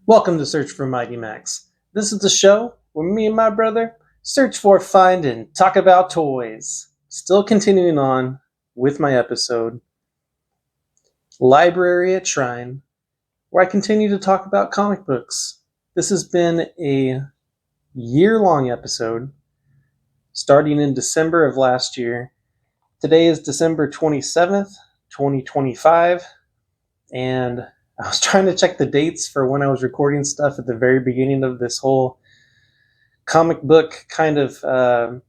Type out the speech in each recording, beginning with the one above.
Welcome to Search for Mighty Max. This is the show where me and my brother search for, find, and talk about toys. Still continuing on with my episode, Library at Shrine, where I continue to talk about comic books. This has been a year-long episode, starting in December of last year. Today is December 27th, 2025, and I was trying to check the dates for when I was recording stuff at the very beginning of this whole comic book kind of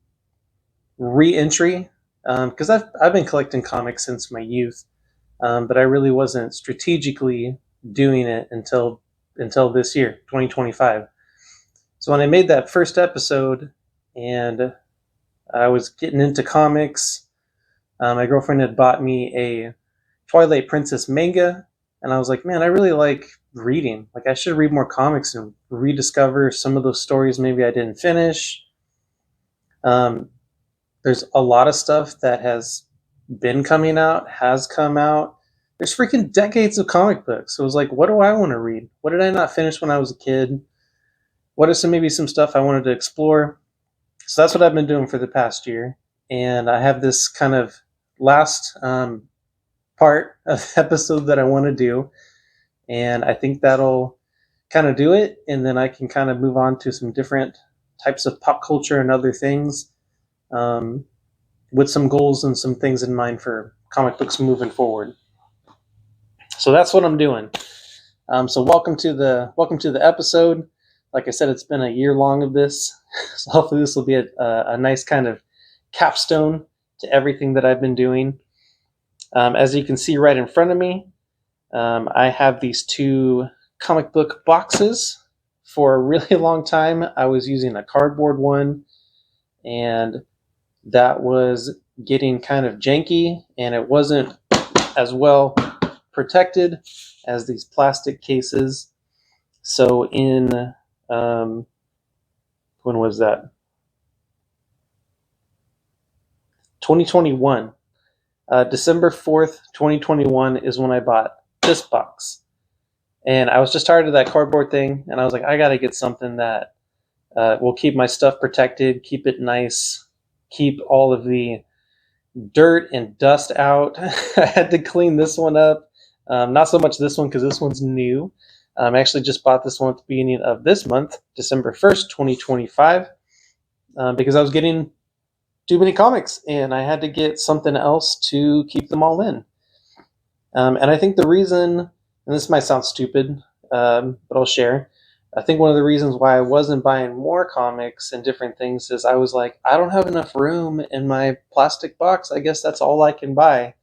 re-entry, because I've been collecting comics since my youth, but I really wasn't strategically doing it until this year, 2025. So when I made that first episode and I was getting into comics, my girlfriend had bought me a Twilight Princess manga, and I was like, man, I really like reading. Like, I should read more comics and rediscover some of those stories maybe I didn't finish. There's a lot of stuff that has been coming out, has come out. There's freaking decades of comic books. So I was like, what do I want to read? What did I not finish when I was a kid? What are maybe some stuff I wanted to explore? So that's what I've been doing for the past year. And I have this kind of last part of the episode that I want to do. And I think that'll kind of do it. And then I can kind of move on to some different types of pop culture and other things, with some goals and some things in mind for comic books moving forward. So that's what I'm doing. So welcome to the episode. Like I said, it's been a year long of this. So hopefully this will be a nice kind of capstone to everything that I've been doing. As you can see right in front of me, I have these two comic book boxes. For a really long time, I was using a cardboard one, and that was getting kind of janky, and it wasn't as well protected as these plastic cases. So in, when was that? 2021. December 4th, 2021 is when I bought this box. And I was just tired of that cardboard thing, and I was like, I gotta get something that will keep my stuff protected, keep it nice, keep all of the dirt and dust out. I had to clean this one up. Not so much this one, because this one's new. I actually just bought this one at the beginning of this month, December 1st, 2025, because I was getting too many comics, and I had to get something else to keep them all in. And I think the reason, and this might sound stupid, but I'll share, I think one of the reasons why I wasn't buying more comics and different things is I was like, I don't have enough room in my plastic box. I guess that's all I can buy,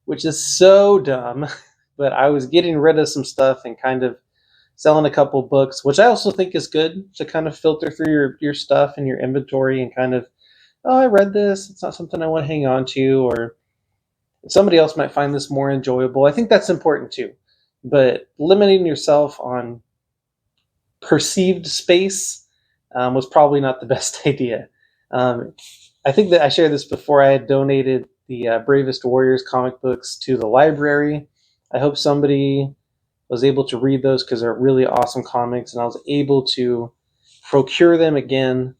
which is so dumb. But I was getting rid of some stuff and kind of selling a couple books, which I also think is good to kind of filter through your stuff and your inventory and kind of, oh, I read this. It's not something I want to hang on to, or somebody else might find this more enjoyable. I think that's important too. But limiting yourself on perceived space was probably not the best idea. I think that I shared this before. I had donated the Bravest Warriors comic books to the library. I hope somebody was able to read those, because they're really awesome comics, and I was able to procure them again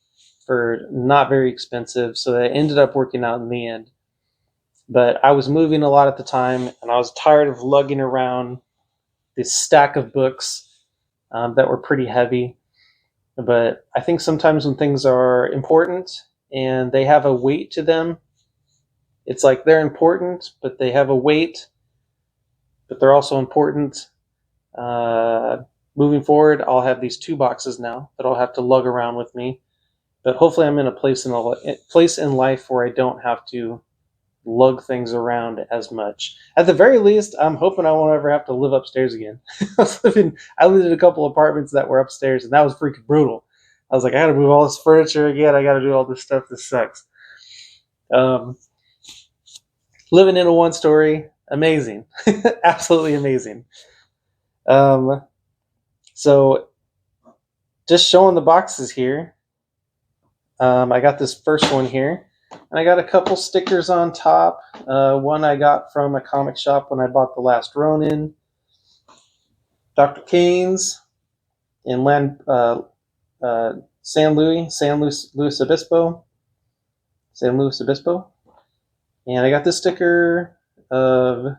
for not very expensive, so that ended up working out in the end. But I was moving a lot at the time, and I was tired of lugging around this stack of books that were pretty heavy. But I think sometimes when things are important and they have a weight to them, it's like they're important, but they have a weight, but they're also important. Moving forward, I'll have these two boxes now that I'll have to lug around with me. But hopefully I'm in a place in life where I don't have to lug things around as much. At the very least, I'm hoping I won't ever have to live upstairs again. I lived in a couple apartments that were upstairs, and that was freaking brutal. I was like, I gotta move all this furniture again. I gotta do all this stuff. This sucks. Living in a one-story, amazing. Absolutely amazing. So just showing the boxes here. I got this first one here, and I got a couple stickers on top. One I got from a comic shop when I bought The Last Ronin. Dr. Kane's. in San Luis Obispo, and I got this sticker of.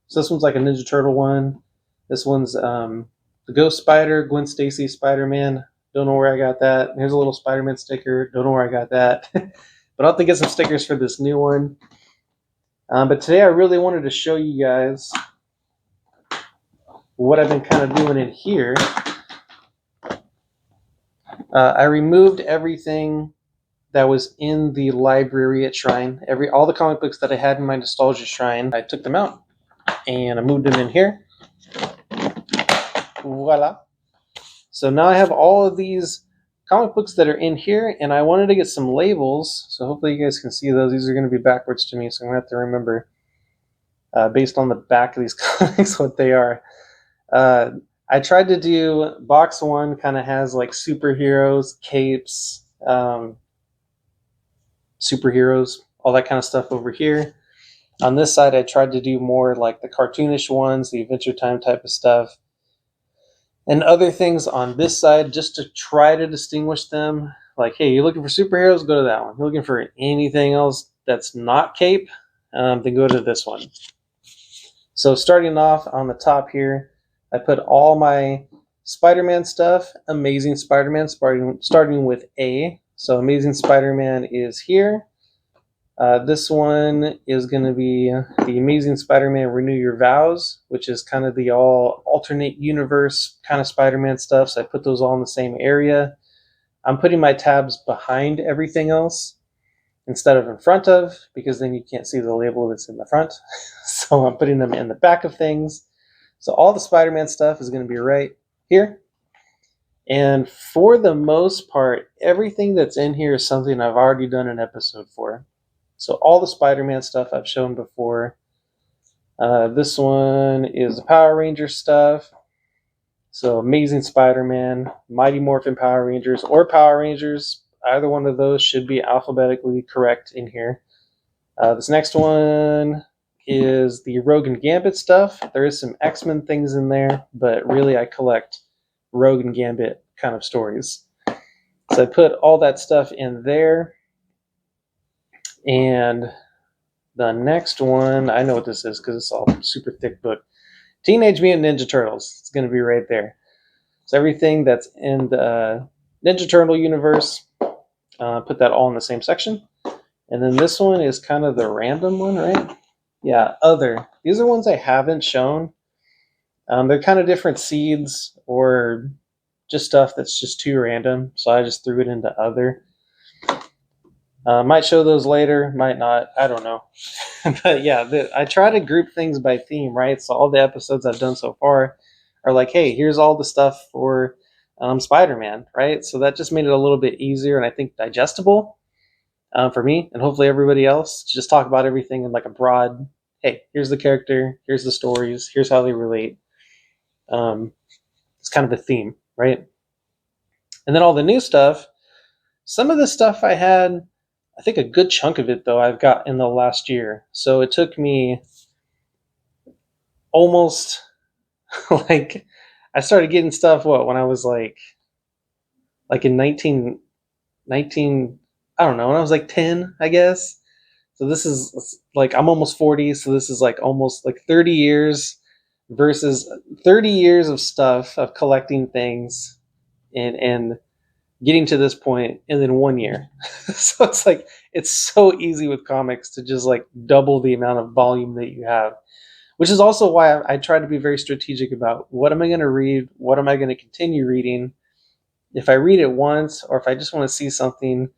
So this one's like a Ninja Turtle one. This one's the Ghost Spider, Gwen Stacy, Spider-Man. Don't know where I got that. Here's a little Spider-Man sticker. Don't know where I got that. But I'll have to get some stickers for this new one. But today I really wanted to show you guys what I've been kind of doing in here. I removed everything that was in the library at Shrine. All the comic books that I had in my nostalgia shrine, I took them out and I moved them in here. Voila. So now I have all of these comic books that are in here, and I wanted to get some labels. So hopefully you guys can see those. These are going to be backwards to me, so I'm going to have to remember based on the back of these comics what they are. I tried to do box one, kind of has like superheroes, capes, superheroes, all that kind of stuff over here. On this side, I tried to do more like the cartoonish ones, the Adventure Time type of stuff, and other things on this side just to try to distinguish them. Like, hey, you're looking for superheroes, go to that one. You're looking for anything else that's not cape, then go to this one. So starting off on the top here, I put all my Spider-Man stuff, Amazing Spider-Man, starting with A. So Amazing Spider-Man is here. This one is going to be the Amazing Spider-Man Renew Your Vows, which is kind of the all alternate universe kind of Spider-Man stuff. So I put those all in the same area. I'm putting my tabs behind everything else instead of in front of, because then you can't see the label that's in the front. So I'm putting them in the back of things. So all the Spider-Man stuff is going to be right here. And for the most part, everything that's in here is something I've already done an episode for. So all the Spider-Man stuff I've shown before. This one is the Power Ranger stuff. So Amazing Spider-Man, Mighty Morphin Power Rangers, or Power Rangers. Either one of those should be alphabetically correct in here. This next one is the Rogue and Gambit stuff. There is some X-Men things in there, but really I collect Rogue and Gambit kind of stories. So I put all that stuff in there. And the next one, I know what this is because it's all super thick book. Teenage Mutant Ninja Turtles. It's going to be right there. So everything that's in the Ninja Turtle universe, put that all in the same section. And then this one is kind of the random one, right? Yeah, other. These are ones I haven't shown. They're kind of different seeds or just stuff that's just too random. So I just threw it into other. Might show those later, might not. I don't know. But yeah, I try to group things by theme, right? So all the episodes I've done so far are like, hey, here's all the stuff for Spider-Man, right? So that just made it a little bit easier and I think digestible for me and hopefully everybody else to just talk about everything in like a broad, hey, here's the character, here's the stories, here's how they relate. It's kind of a theme, right? And then all the new stuff, some of the stuff I had, I think a good chunk of it, though, I've got in the last year. So it took me almost, like, I started getting stuff, when I was, like in 19, I don't know, when I was, like, 10, I guess. So this is, like, I'm almost 40, so this is, like, almost, like, 30 years versus 30 years of stuff, of collecting things, and getting to this point and then 1 year. So it's like, it's so easy with comics to just like double the amount of volume that you have, which is also why I try to be very strategic about what am I going to read? What am I going to continue reading? If I read it once, or if I just want to see something,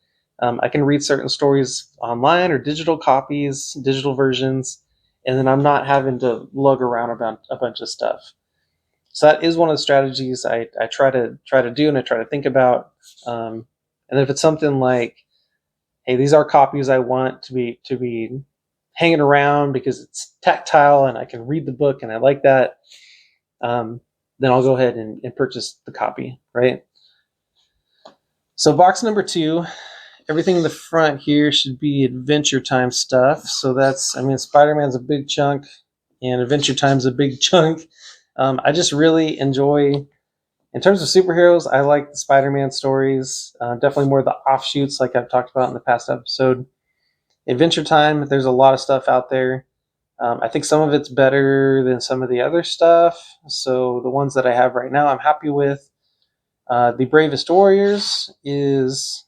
I can read certain stories online or digital copies, digital versions, and then I'm not having to lug around about a bunch of stuff. So that is one of the strategies I try to do and I try to think about. And if it's something like, hey, these are copies I want to be hanging around because it's tactile and I can read the book and I like that, then I'll go ahead and purchase the copy, right? So box number 2, everything in the front here should be Adventure Time stuff. So that's, Spider-Man's a big chunk and Adventure Time's a big chunk. I just really enjoy In terms of superheroes, I like the Spider-Man stories. Definitely more the offshoots, like I've talked about in the past episode. Adventure Time, there's a lot of stuff out there. I think some of it's better than some of the other stuff. So the ones that I have right now, I'm happy with. The Bravest Warriors is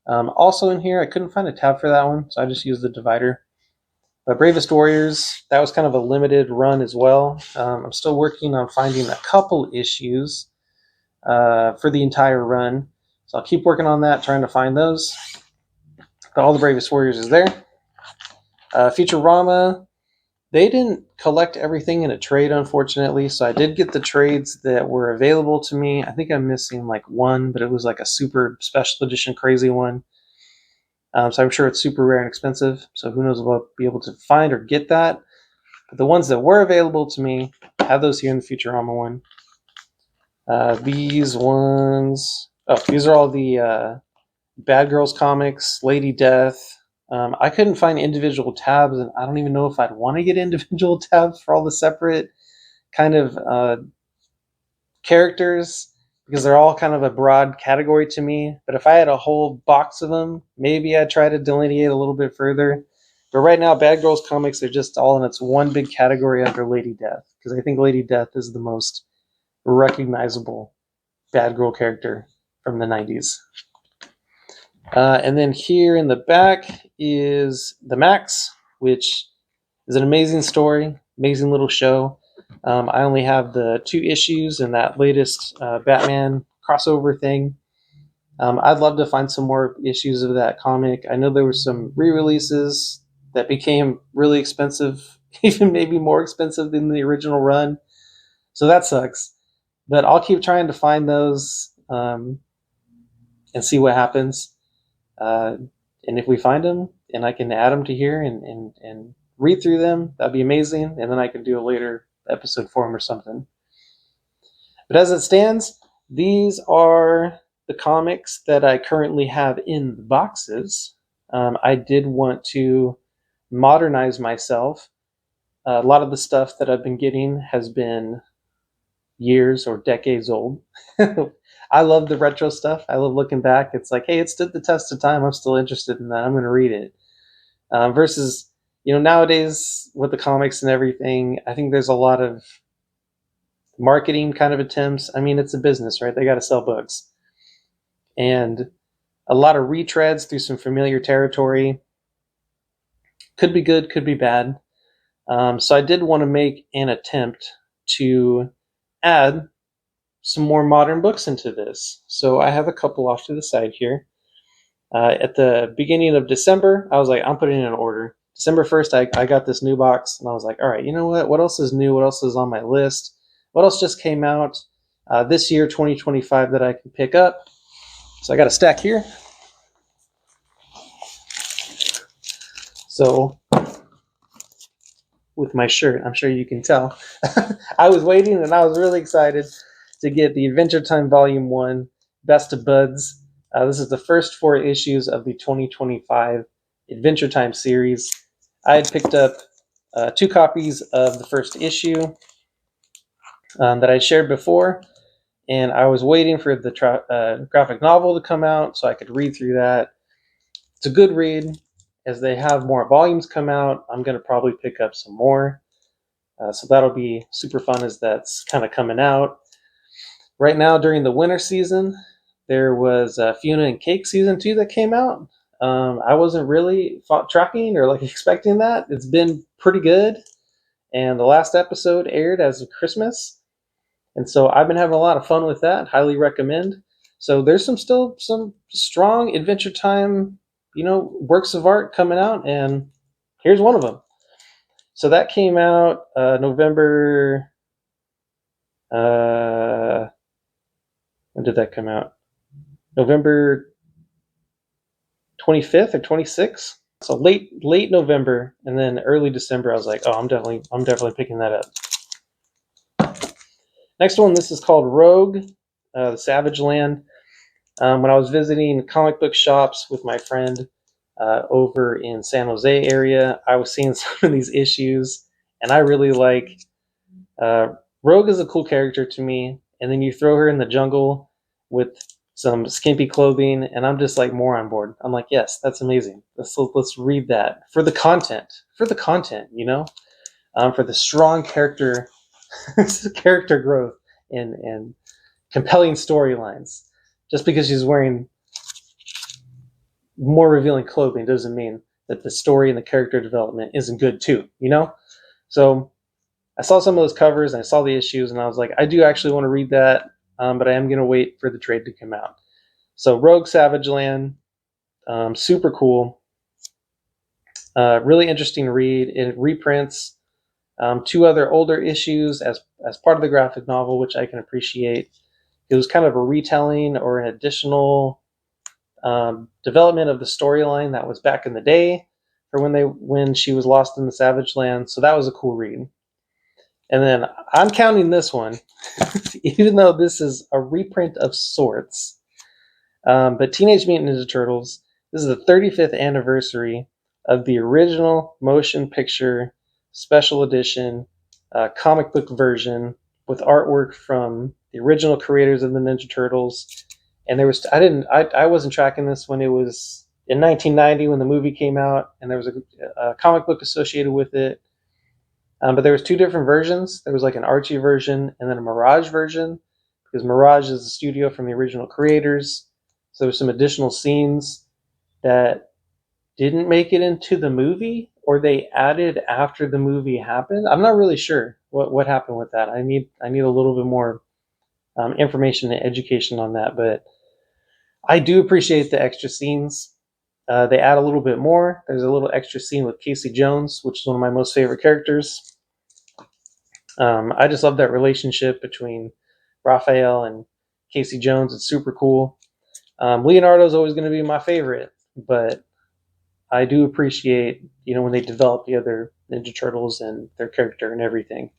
also in here. I couldn't find a tab for that one, so I just used the divider. But Bravest Warriors, that was kind of a limited run as well. I'm still working on finding a couple issues for the entire run. So I'll keep working on that, trying to find those. But all the Bravest Warriors is there. Futurama, they didn't collect everything in a trade, unfortunately. So I did get the trades that were available to me. I think I'm missing like one, but it was like a super special edition crazy one. So I'm sure it's super rare and expensive. So who knows if I'll be able to find or get that. But the ones that were available to me, I have those here in the Futurama one. These ones, these are all the Bad Girls comics, Lady Death. I couldn't find individual tabs, and I don't even know if I'd want to get individual tabs for all the separate kind of characters, because they're all kind of a broad category to me. But if I had a whole box of them, maybe I'd try to delineate a little bit further. But right now, Bad Girls comics are just all in its one big category under Lady Death, because I think Lady Death is the most recognizable bad girl character from the 90s. And then here in the back is The Max, which is an amazing story, amazing little show. I only have the 2 issues and that latest Batman crossover thing. I'd love to find some more issues of that comic. I know there were some re-releases that became really expensive, even maybe more expensive than the original run. So that sucks. But I'll keep trying to find those and see what happens. And if we find them and I can add them to here and read through them, that'd be amazing. And then I can do a later episode for them or something. But as it stands, these are the comics that I currently have in the boxes. I did want to modernize myself. A lot of the stuff that I've been getting has been years or decades old. I love the retro stuff. I love looking back. It's like, hey, it stood the test of time. I'm still interested in that. I'm going to read it. Versus, nowadays with the comics and everything, I think there's a lot of marketing kind of attempts. I mean, it's a business, right? They got to sell books. And a lot of retreads through some familiar territory. Could be good, could be bad. So I did want to make an attempt to add some more modern books into this. So I have a couple off to the side here. At the beginning of December, I was like, I'm putting in an order. December 1st, I got this new box, and I was like, all right, you know what? What else is new? What else is on my list? What else just came out this year, 2025, that I can pick up? So I got a stack here. So with my shirt, I'm sure you can tell. I was waiting, and I was really excited to get the Adventure Time Volume 1, Best of Buds. This is the first 4 issues of the 2025 Adventure Time series. I had picked up 2 copies of the first issue that I shared before, and I was waiting for the graphic novel to come out so I could read through that. It's a good read. As they have more volumes come out, I'm going to probably pick up some more. So that'll be super fun as that's kind of coming out. Right now, during the winter season, there was Fiona and Cake Season 2 that came out. I wasn't really tracking or expecting that. It's been pretty good. And the last episode aired as of Christmas. And so I've been having a lot of fun with that. Highly recommend. So there's still some strong Adventure Time, works of art coming out. And here's one of them. So that came out November... when did that come out? November 25th or 26th. So late November, and then early December, I was like, oh, I'm definitely picking that up. Next one, this is called Rogue, the Savage Land. When I was visiting comic book shops with my friend over in San Jose area, I was seeing some of these issues, and I really like Rogue is a cool character to me, and then you throw her in the jungle with some skimpy clothing, and I'm just like more on board. I'm like, yes, that's amazing. Let's read that for the content, you know, for the strong character character growth and compelling storylines. Just because she's wearing more revealing clothing doesn't mean that the story and the character development isn't good too, you know? So I saw some of those covers and I saw the issues and I was like, I do actually want to read that, but I am going to wait for the trade to come out. So Rogue Savage Land, super cool. Really interesting read. It reprints two other older issues as part of the graphic novel, which I can appreciate. It was kind of a retelling or an additional development of the storyline that was back in the day for when she was lost in the Savage Land. So that was a cool read. And then I'm counting this one, even though this is a reprint of sorts. But Teenage Mutant Ninja Turtles, this is the 35th anniversary of the original motion picture special edition comic book version with artwork from the original creators of the Ninja Turtles. And there was I wasn't tracking this when it was in 1990 when the movie came out, and there was a comic book associated with it. But there was two different versions. There was like an Archie version and then a Mirage version, because Mirage is the studio from the original creators. So there was some additional scenes that didn't make it into the movie, or they added after the movie happened. I'm not really sure what happened with that. I need a little bit more information and education on that. But I do appreciate the extra scenes. They add a little bit more. There's a little extra scene with Casey Jones, which is one of my most favorite characters. I just love that relationship between Raphael and Casey Jones. It's super cool. Leonardo's always going to be my favorite, but I do appreciate, when they develop the other Ninja Turtles and their character and everything.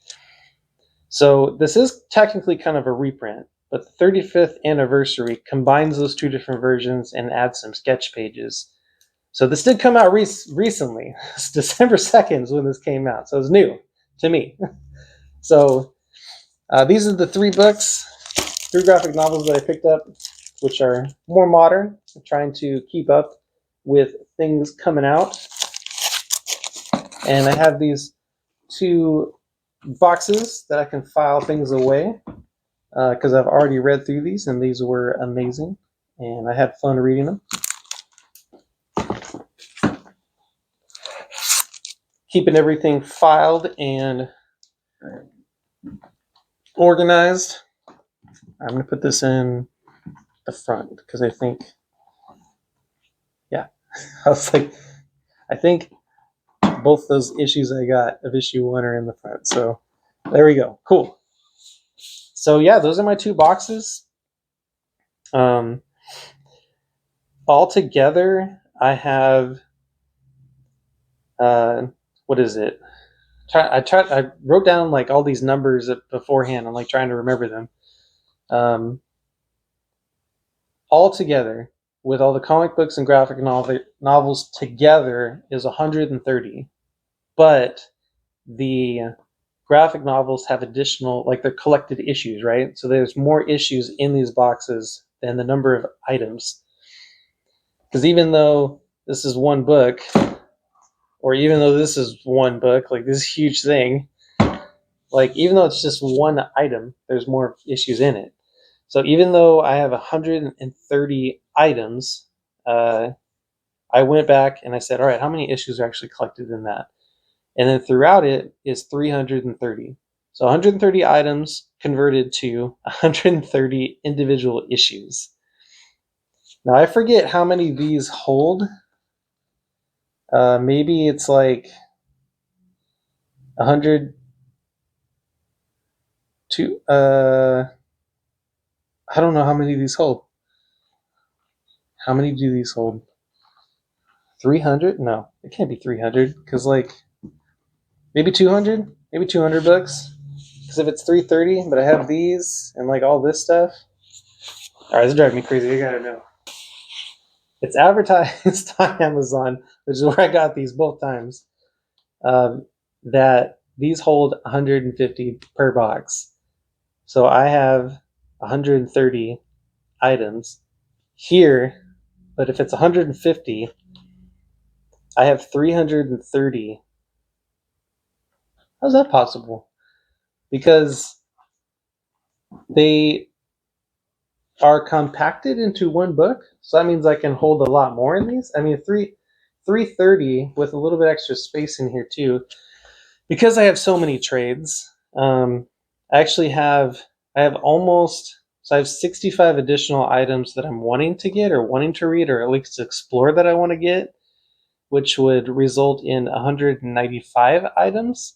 So this is technically kind of a reprint, but the 35th anniversary combines those two different versions and adds some sketch pages. So this did come out recently. It's December 2nd is when this came out, so it's new to me. So these are the three graphic novels that I picked up, which are more modern. I'm trying to keep up with things coming out. And I have these two boxes that I can file things away because I've already read through these, and these were amazing, and I had fun reading them. Keeping everything filed and organized. I'm going to put this in the front because I think, I think both those issues I got of issue 1 are in the front. So there we go. Cool. So yeah, those are my two boxes. All together, I have, what is it? I wrote down like all these numbers beforehand. I'm like trying to remember them. All together, with all the comic books and graphic novels together, is 130. But the graphic novels have additional, like they're collected issues, right? So there's more issues in these boxes than the number of items. Because even though this is one book, or even though this is one book, like this huge thing, like even though it's just one item, there's more issues in it. So even though I have 130 items, I went back and I said, all right, how many issues are actually collected in that? And then throughout it is 330. So 130 items converted to 130 individual issues. Now I forget how many these hold. Maybe it's like 100 to, I don't know how many these hold. How many do these hold? 300? No, it can't be 300 because like maybe 200, maybe 200 bucks. Because if it's 330, but I have these and like all this stuff. All right, this is driving me crazy. I gotta know. It's advertised on Amazon, which is where I got these both times. That these hold 150 per box. So I have 130 items here, but if it's 150, I have 330. How's that possible? Because they are compacted into one book, so that means I can hold a lot more in these. I mean, 330 with a little bit extra space in here too. Because I have so many trades, I actually I have almost, so I have 65 additional items that I'm wanting to get or wanting to read or at least explore that I want to get, which would result in 195 items,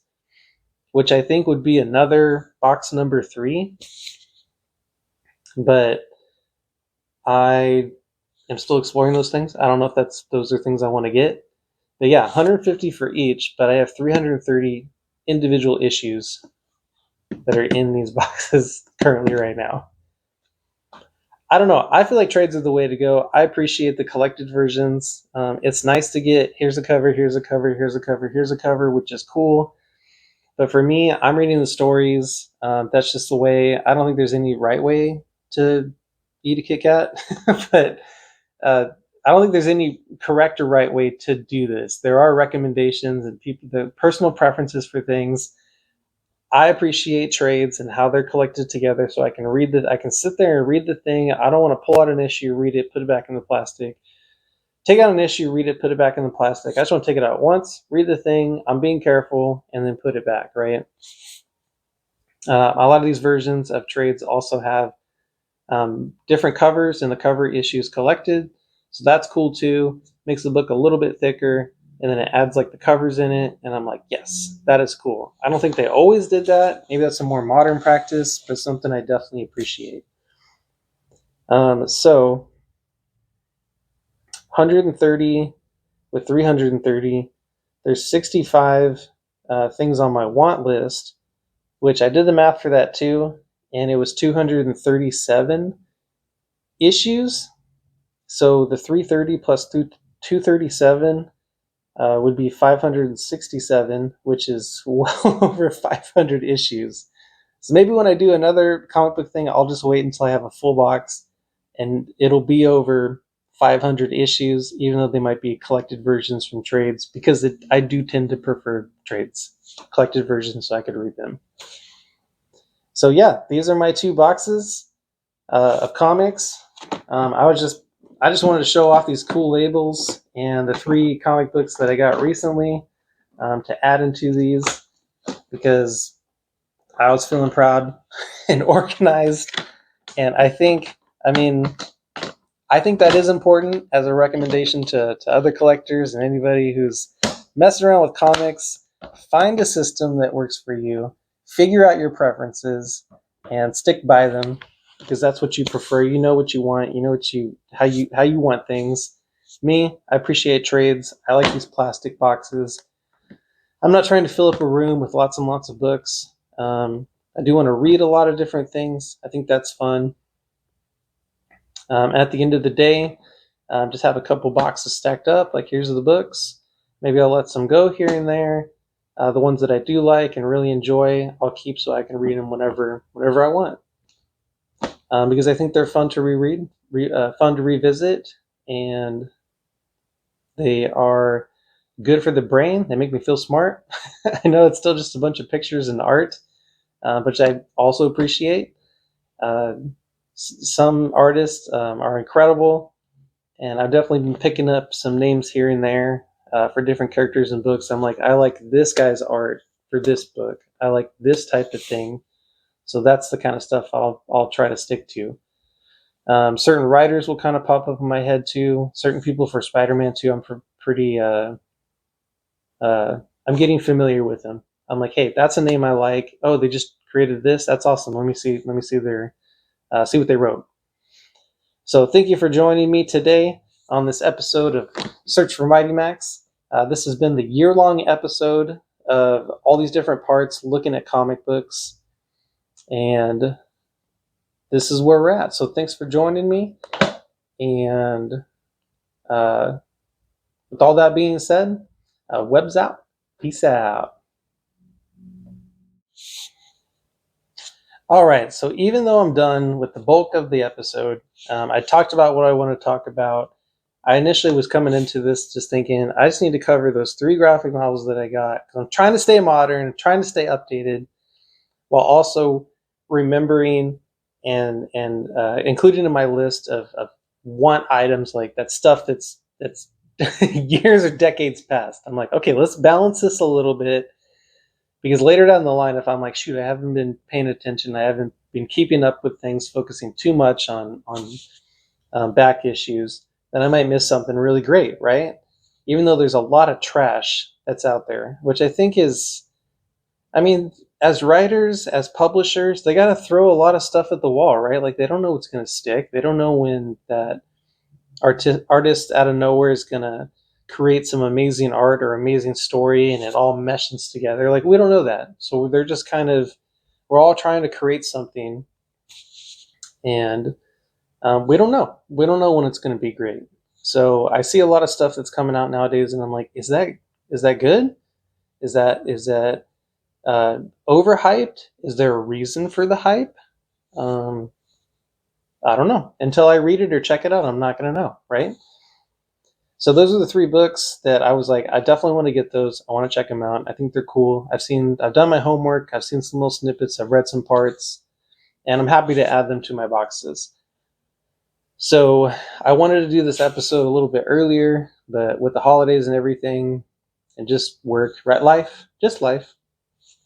which I think would be another box number 3. But I am still exploring those things. I don't know if those are things I want to get. But yeah, 150 for each, but I have 330 individual issues that are in these boxes currently right now. I don't know. I feel like trades are the way to go. I appreciate the collected versions. It's nice to get, here's a cover, here's a cover, here's a cover, here's a cover, which is cool. But for me, I'm reading the stories. That's just the way. I don't think there's any right way to eat a Kit Kat, but I don't think there's any correct or right way to do this. There are recommendations and the personal preferences for things. I appreciate trades and how they're collected together, so I can sit there and read the thing. I don't want to pull out an issue, read it, put it back in the plastic. Take out an issue, read it, put it back in the plastic. I just want to take it out once, read the thing. I'm being careful, and then put it back. Right. A lot of these versions of trades also have different covers and the cover issues collected, so that's cool too. Makes the book a little bit thicker. And then it adds like the covers in it, and I'm like, yes, that is cool. I don't think they always did that. Maybe that's a more modern practice, but something I definitely appreciate. So 130 with 330, there's 65 things on my want list, which I did the math for that too, and it was 237 issues. So the 330 plus 237 would be 567, which is well over 500 issues. So maybe when I do another comic book thing, I'll just wait until I have a full box, and it'll be over 500 issues, even though they might be collected versions from trades, because I do tend to prefer trades, collected versions, so I could read them. So yeah, these are my 2 boxes of comics. I just wanted to show off these cool labels and the 3 comic books that I got recently to add into these, because I was feeling proud and organized. And I think that is important as a recommendation to other collectors and anybody who's messing around with comics. Find a system that works for you, figure out your preferences, and stick by them, because that's what you prefer. You know what you want. You know how you want things. Me, I appreciate trades. I like these plastic boxes. I'm not trying to fill up a room with lots and lots of books. I do want to read a lot of different things. I think that's fun. At the end of the day, just have a couple boxes stacked up. Like, here's the books. Maybe I'll let some go here and there. The ones that I do like and really enjoy, I'll keep so I can read them whenever I want. Because I think they're fun to reread, fun to revisit, and they are good for the brain. They make me feel smart. I know it's still just a bunch of pictures and art, which I also appreciate. Some artists are incredible, and I've definitely been picking up some names here and there for different characters and books. I'm like, I like this guy's art for this book. I like this type of thing. So that's the kind of stuff I'll try to stick to. Certain writers will kind of pop up in my head too. Certain people for Spider-Man too. I'm pretty. I'm getting familiar with them. I'm like, hey, that's a name I like. Oh, they just created this. That's awesome. Let me see their see what they wrote. So thank you for joining me today on this episode of Search for Mighty Max. This has been the year-long episode of all these different parts looking at comic books. And this is where we're at. So thanks for joining me. And with all that being said, web's out. Peace out. All right, so even though I'm done with the bulk of the episode, I talked about what I want to talk about. I initially was coming into this just thinking I just need to cover those 3 graphic novels that I got. I'm trying to stay modern, trying to stay updated, while also remembering and including in my list of want items, like that stuff that's years or decades past. I'm like, okay, let's balance this a little bit, because later down the line, if I'm like, shoot, I haven't been paying attention, I haven't been keeping up with things, focusing too much on back issues, then I might miss something really great, right? Even though there's a lot of trash that's out there, which I think is, I mean, as writers, as publishers, they got to throw a lot of stuff at the wall, right? Like, they don't know what's going to stick. They don't know when that artist out of nowhere is going to create some amazing art or amazing story and it all meshes together. Like, we don't know that. So they're just kind of, we're all trying to create something, and we don't know. We don't know when it's going to be great. So I see a lot of stuff that's coming out nowadays, and I'm like, is that good? Is that overhyped? Is there a reason for the hype? Um, I don't know. Until I read it or check it out, I'm not going to know, right? So those are the 3 books that I was like, I definitely want to get those. I want to check them out. I think they're cool. I've done my homework. I've seen some little snippets. I've read some parts, and I'm happy to add them to my boxes. So I wanted to do this episode a little bit earlier, but with the holidays and everything, and just work, right? Life.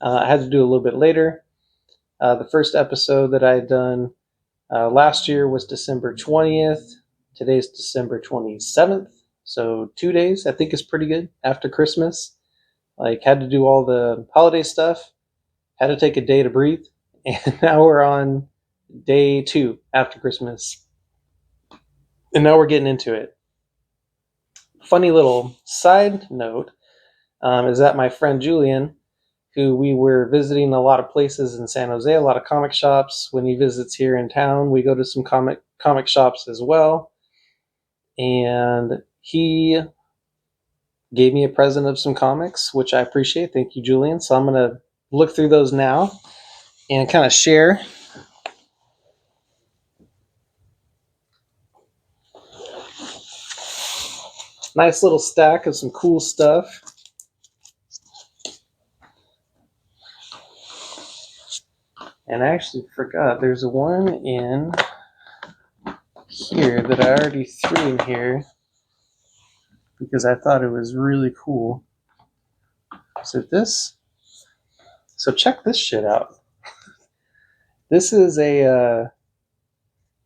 I had to do a little bit later. The first episode that I had done last year was December 20th. Today's December 27th. So 2 days, I think, is pretty good after Christmas. Like, had to do all the holiday stuff, had to take a day to breathe, and now we're on day 2 after Christmas. And now we're getting into it. Funny little side note is that my friend Julian, who we were visiting a lot of places in San Jose, a lot of comic shops. When he visits here in town, we go to some comic shops as well. And he gave me a present of some comics, which I appreciate. Thank you, Julian. So I'm going to look through those now and kind of share. Nice little stack of some cool stuff. And I actually forgot there's one in here that I already threw in here because I thought it was really cool. Is it this? So check this shit out. This is a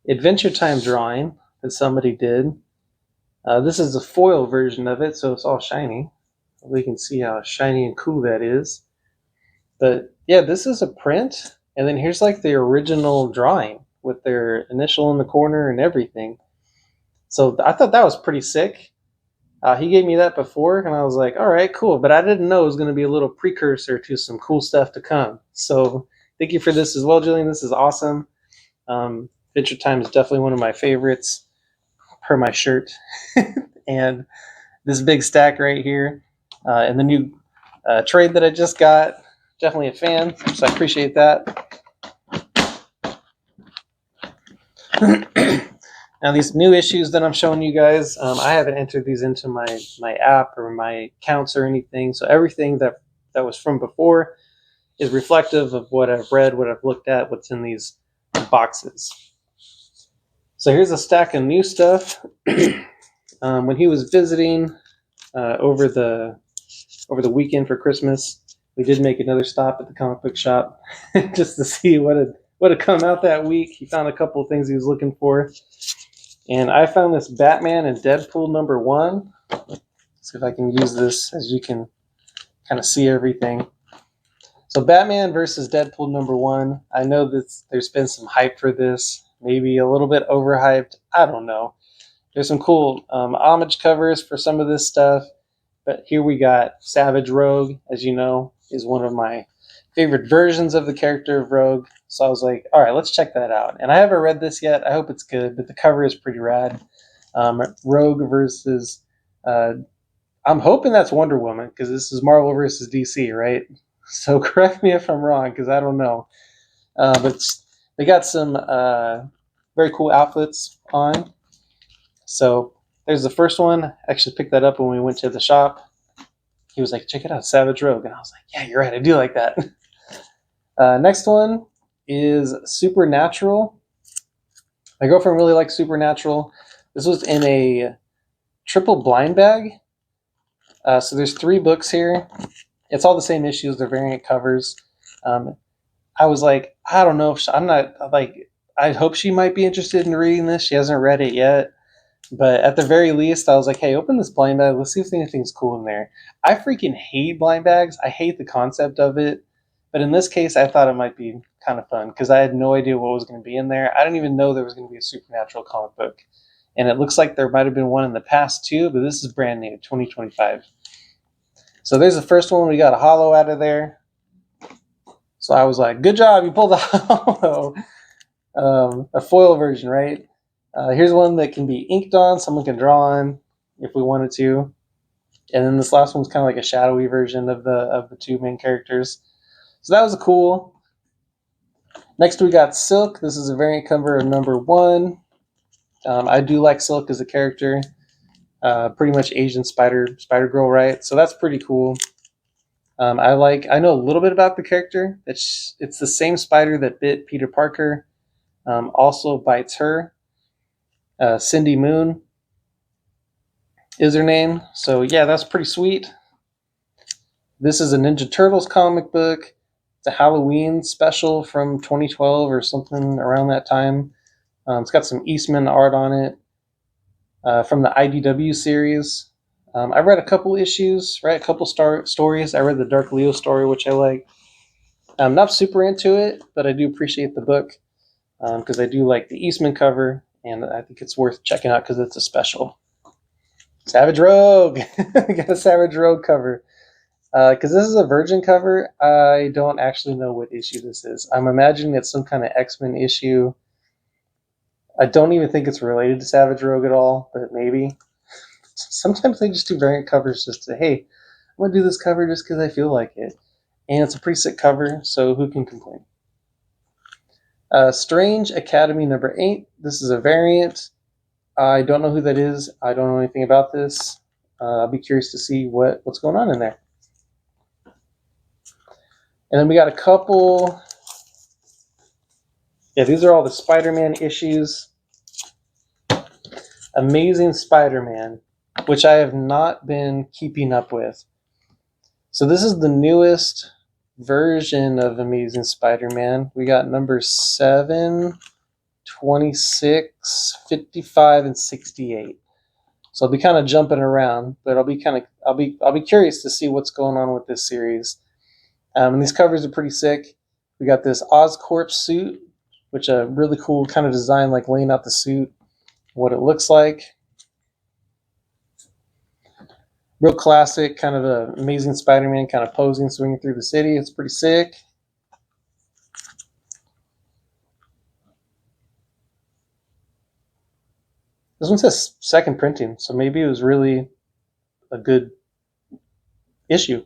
Adventure Time drawing that somebody did. This is a foil version of it, so it's all shiny. We can see how shiny and cool that is. But yeah, this is a print, and then here's like the original drawing with their initial in the corner and everything. So I thought that was pretty sick. He gave me that before, and I was like, all right, cool. But I didn't know it was going to be a little precursor to some cool stuff to come. So thank you for this as well, Julian. This is awesome. Adventure Time is definitely one of my favorites, per my shirt. And this big stack right here, and the new trade that I just got, definitely a fan, so I appreciate that. Now these new issues that I'm showing you guys, I haven't entered these into my app or my accounts or anything, so everything that was from before is reflective of what I've read, what I've looked at, what's in these boxes. So here's a stack of new stuff. When he was visiting over the weekend for Christmas, we did make another stop at the comic book shop just to see what had come out that week. He found a couple of things he was looking for. And I found this Batman and Deadpool #1. Let's see if I can use this as you can kind of see everything. So Batman versus Deadpool #1. I know that there's been some hype for this. Maybe a little bit overhyped. I don't know. There's some cool homage covers for some of this stuff. But here we got Savage Rogue, as you know, is one of my favorite versions of the character of Rogue. So I was like, all right, let's check that out. And I haven't read this yet. I hope it's good, but the cover is pretty rad. Rogue versus, I'm hoping that's Wonder Woman, because this is Marvel versus DC, right? So correct me if I'm wrong, because I don't know. But they got some very cool outfits on. So there's the first one. I actually picked that up when we went to the shop. He was like, check it out, Savage Rogue. And I was like, yeah, you're right, I do like that. Next one is Supernatural. My girlfriend really likes Supernatural. This was in a triple blind bag. So there's 3 books here. It's all the same issues. They're variant covers. I was like, I don't know if I'm not like. I hope she might be interested in reading this. She hasn't read it yet, but at the very least, I was like, hey, open this blind bag. Let's see if anything's cool in there. I freaking hate blind bags. I hate the concept of it. But in this case, I thought it might be kind of fun because I had no idea what was going to be in there. I didn't even know there was going to be a Supernatural comic book. And it looks like there might have been one in the past too, but this is brand new, 2025. So there's the first one. We got a holo out of there. So I was like, good job, you pulled a holo. A foil version, right? Here's one that can be inked on. Someone can draw on if we wanted to. And then this last one's kind of like a shadowy version of the 2 main characters. So that was cool. Next we got Silk. This is a variant cover of number 1. I do like Silk as a character. Pretty much Asian Spider Girl, right? So that's pretty cool. I know a little bit about the character. It's the same spider that bit Peter Parker. Also bites her. Cindy Moon is her name. So yeah, that's pretty sweet. This is a Ninja Turtles comic book. It's a Halloween special from 2012 or something around that time. It's got some Eastman art on it from the IDW series. I read a couple issues, right? A couple stories. I read the Dark Leo story, which I like. I'm not super into it, but I do appreciate the book because I do like the Eastman cover, and I think it's worth checking out because it's a special. Savage Rogue! Got a Savage Rogue cover. Because this is a Virgin cover, I don't actually know what issue this is. I'm imagining it's some kind of X-Men issue. I don't even think it's related to Savage Rogue at all, but maybe. Sometimes they just do variant covers just to, hey, I'm going to do this cover just because I feel like it. And it's a pretty sick cover, so who can complain? Strange Academy number 8. This is a variant. I don't know who that is. I don't know anything about this. I'll be curious to see what's going on in there. And then we got a couple. Yeah, these are all the Spider-Man issues. Amazing Spider-Man, which I have not been keeping up with. So this is the newest version of Amazing Spider-Man. We got number 7, 26, 55, and 68. So I'll be kind of jumping around, but I'll be curious to see what's going on with this series. And these covers are pretty sick. We got this Oscorp suit, which a really cool kind of design, like laying out the suit, what it looks like. Real classic, kind of an Amazing Spider-Man kind of posing, swinging through the city. It's pretty sick. This one says second printing, so maybe it was really a good issue.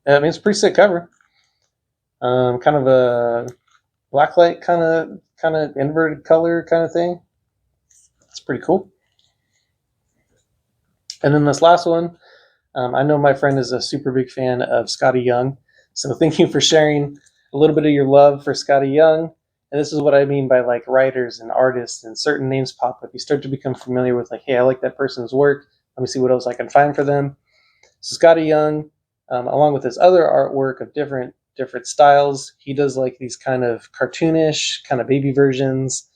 I mean, it's a pretty sick cover. Kind of a blacklight kind of inverted color kind of thing. It's pretty cool. And then this last one, I know my friend is a super big fan of Scotty Young, so thank you for sharing a little bit of your love for Scotty Young. And this is what I mean by like writers and artists, and certain names pop up. You start to become familiar with like, hey, I like that person's work. Let me see what else I can find for them. So Scotty Young, along with his other artwork of different styles, he does like these kind of cartoonish, kind of baby versions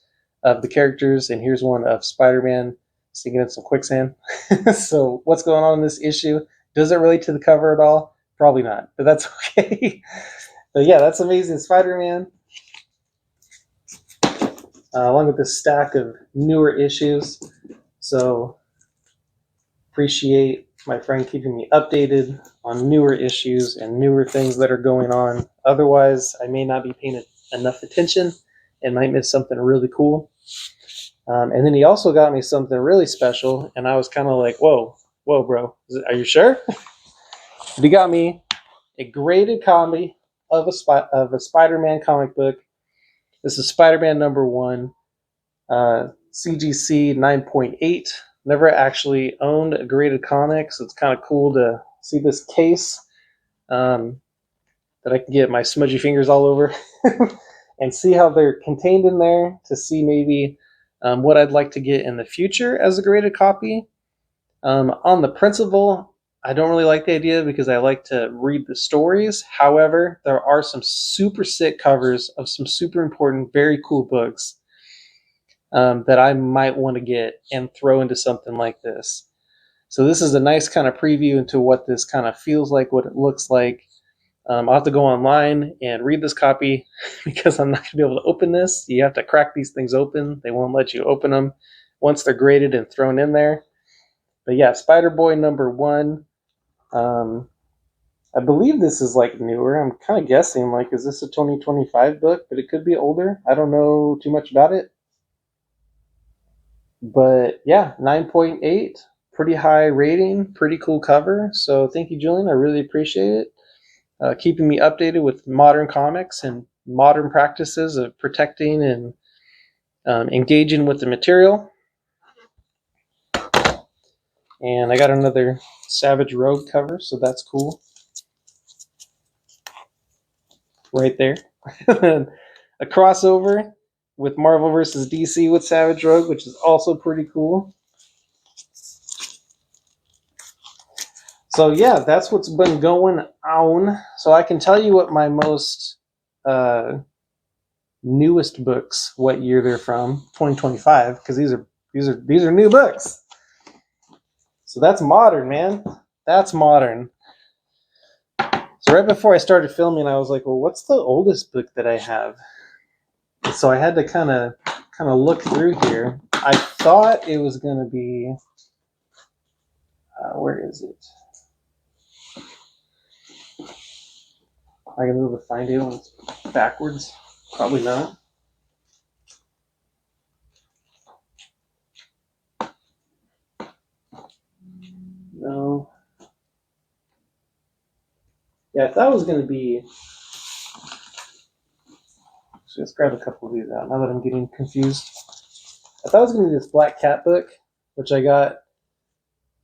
of the characters. And here's one of Spider-Man sinking in some quicksand. So what's going on in this issue? Does it relate to the cover at all? Probably not, but that's okay. But yeah, that's Amazing Spider-Man. Along with this stack of newer issues. So appreciate my friend keeping me updated on newer issues and newer things that are going on. Otherwise, I may not be paying enough attention and might miss something really cool. And then he also got me something really special, and I was kind of like, whoa, bro, are you sure? He got me a graded copy of a Spider-Man comic book This is Spider-Man #1, CGC 9.8. Never actually owned a graded comic, so it's kind of cool to see this case that I can get my smudgy fingers all over and see how they're contained in there, to see maybe what I'd like to get in the future as a graded copy. On the principle, I don't really like the idea because I like to read the stories. However, there are some super sick covers of some super important, very cool books that I might want to get and throw into something like this. So this is a nice kind of preview into what this kind of feels like, what it looks like. I'll have to go online and read this copy because I'm not going to be able to open this. You have to crack these things open. They won't let you open them once they're graded and thrown in there. But yeah, Spider-Boy #1. I believe this is like newer. I'm kind of guessing, like, is this a 2025 book? But it could be older. I don't know too much about it. But yeah, 9.8. Pretty high rating. Pretty cool cover. So thank you, Julian. I really appreciate it. Keeping me updated with modern comics and modern practices of protecting and engaging with the material. And I got another Savage Rogue cover, so that's cool. Right there. A crossover with Marvel vs. DC with Savage Rogue, which is also pretty cool. So yeah, that's what's been going on. So I can tell you what my most newest books, what year they're from, 2025, because these are new books. So that's modern, man. That's modern. So right before I started filming, I was like, well, what's the oldest book that I have? So I had to kind of look through here. I thought it was going to be, where is it? Am I going to be able to find it when it's backwards? Probably not. No. Yeah, I thought it was going to be... So let's grab a couple of these out now that I'm getting confused. I thought it was going to be this Black Cat book, which I got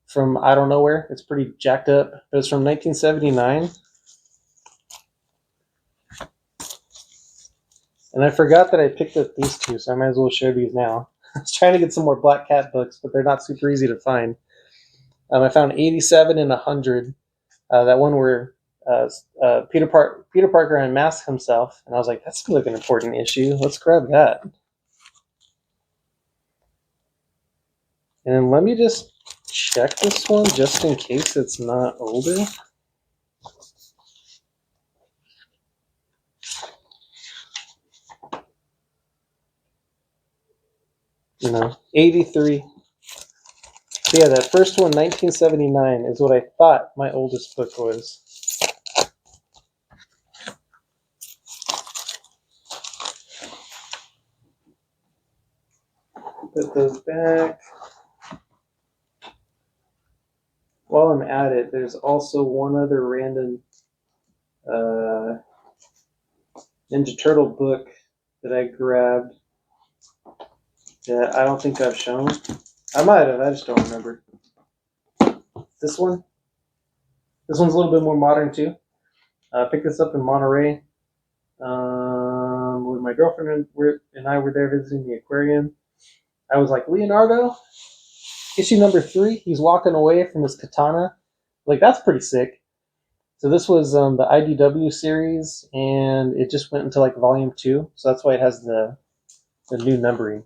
from I don't know where. It's pretty jacked up. But it's from 1979. And I forgot that I picked up these two, so I might as well share these now. I was trying to get some more Black Cat books, but they're not super easy to find. I found 87 and 100. That one where Peter Parker unmasked himself, and I was like, that's like an important issue. Let's grab that. And then let me just check this one just in case it's not older. You know, 83. So yeah, that first one, 1979, is what I thought my oldest book was. Put those back. While I'm at it, there's also one other random Ninja Turtle book that I grabbed that I don't think I've shown. I might have, I just don't remember. This one. This one's a little bit more modern too. I picked this up in Monterey when my girlfriend and I were there visiting the aquarium. I was like, Leonardo, issue #3, he's walking away from his katana. Like, that's pretty sick. So this was the IDW series, and it just went into like volume 2. So that's why it has the new numbering.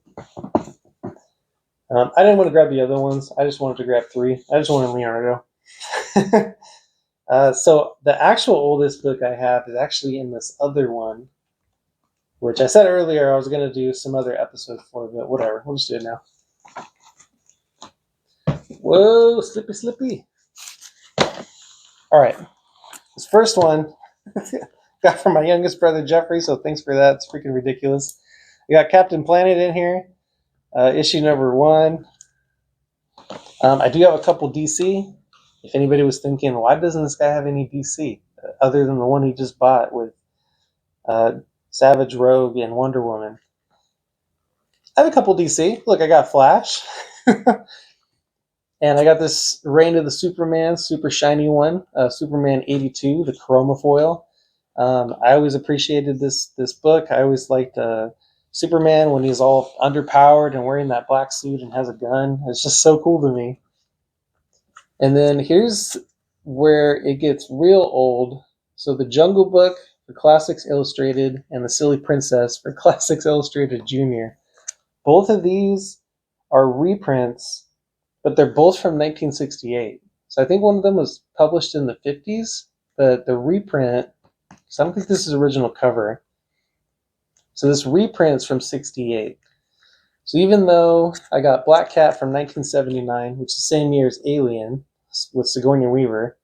I didn't want to grab the other ones. I just wanted to grab 3. I just wanted Leonardo. So the actual oldest book I have is actually in this other one, which I said earlier I was going to do some other episode for, but whatever. We'll just do it now. Whoa, slippy, slippy. All right. This first one got from my youngest brother, Jeffrey, so thanks for that. It's freaking ridiculous. We got Captain Planet in here, issue #1. I do have a couple DC. If anybody was thinking, why doesn't this guy have any DC other than the one he just bought with Savage Rogue, and Wonder Woman. I have a couple DC. Look, I got Flash. And I got this Reign of the Superman, super shiny one, Superman 82, the Chroma foil. I always appreciated this book. I always liked Superman when he's all underpowered and wearing that black suit and has a gun. It's just so cool to me. And then here's where it gets real old. So the Jungle Book for Classics Illustrated and the Silly Princess for Classics Illustrated Junior. Both of these are reprints, but they're both from 1968. So I think one of them was published in the 50s, but the reprint, so I don't think this is original cover. So this reprint's from 68. So even though I got Black Cat from 1979, which is the same year as Alien with Sigourney Weaver,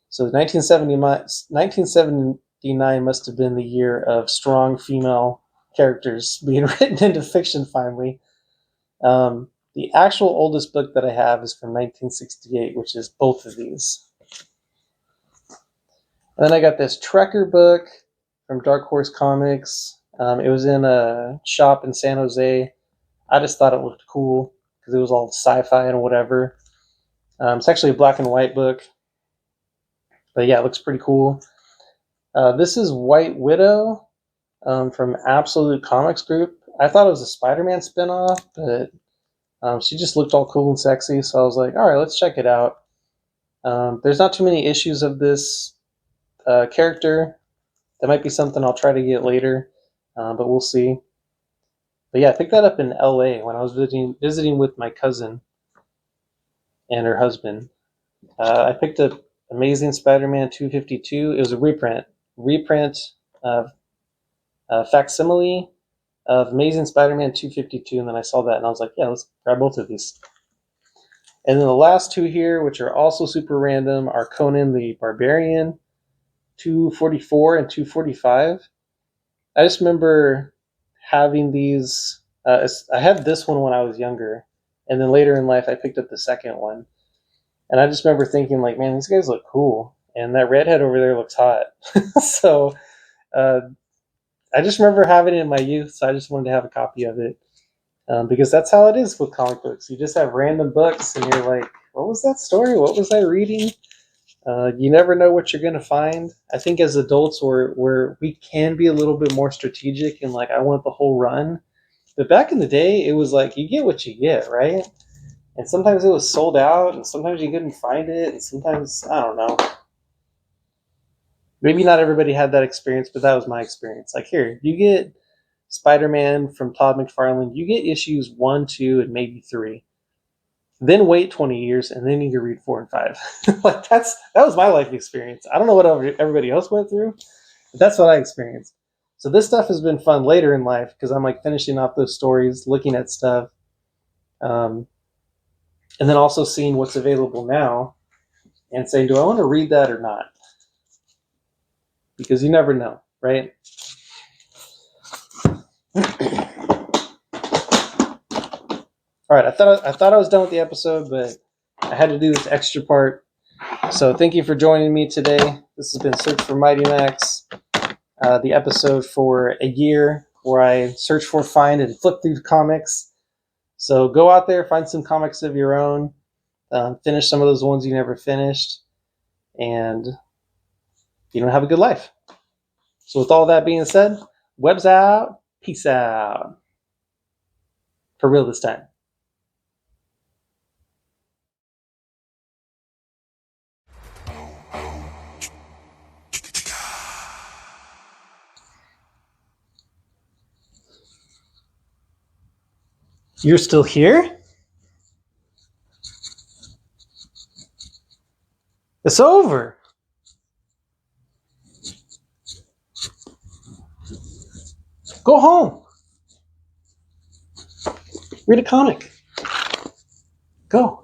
so 1979 must have been the year of strong female characters being written into fiction finally. The actual oldest book that I have is from 1968, which is both of these. And then I got this Trekker book from Dark Horse Comics. It was in a shop in San Jose. I just thought it looked cool because it was all sci-fi and whatever. It's actually a black and white book. But yeah, it looks pretty cool. This is White Widow from Absolute Comics Group. I thought it was a Spider-Man spinoff, but she just looked all cool and sexy, so I was like, all right, let's check it out. There's not too many issues of this character. That might be something I'll try to get later, but we'll see. But yeah, I picked that up in LA when I was visiting with my cousin and her husband. I picked up Amazing Spider-Man 252. It was a reprint of facsimile of Amazing Spider-Man 252, and then I saw that and I was like, yeah, let's grab both of these. And then the last two here, which are also super random, are Conan the Barbarian 244 and 245. I just remember having these. I had this one when I was younger, and then later in life I picked up the second one. And I just remember thinking, like, man, these guys look cool, and that redhead over there looks hot. So I just remember having it in my youth, so I just wanted to have a copy of it. Because that's how it is with comic books. You just have random books, and you're like, what was that story? What was I reading? You never know what you're going to find. I think as adults, we can be a little bit more strategic and like, I want the whole run. But back in the day, it was like, you get what you get, right? And sometimes it was sold out, and sometimes you couldn't find it, and sometimes, I don't know. Maybe not everybody had that experience, but that was my experience. Like, here, you get Spider-Man from Todd McFarlane, you get issues 1, 2, and maybe 3. Then wait 20 years, and then you can read 4 and 5. Like that was my life experience. I don't know what everybody else went through, but that's what I experienced. So this stuff has been fun later in life because I'm like finishing off those stories, looking at stuff, and then also seeing what's available now and saying, do I want to read that or not? Because you never know, right? All right, I thought I was done with the episode, but I had to do this extra part. So thank you for joining me today. This has been Search for Mighty Max, the episode for a year where I search for, find, and flip through comics. So go out there, find some comics of your own, finish some of those ones you never finished, and have a good life. So with all that being said, webs out, peace out. For real this time. You're still here? It's over. Go home. Read a comic. Go.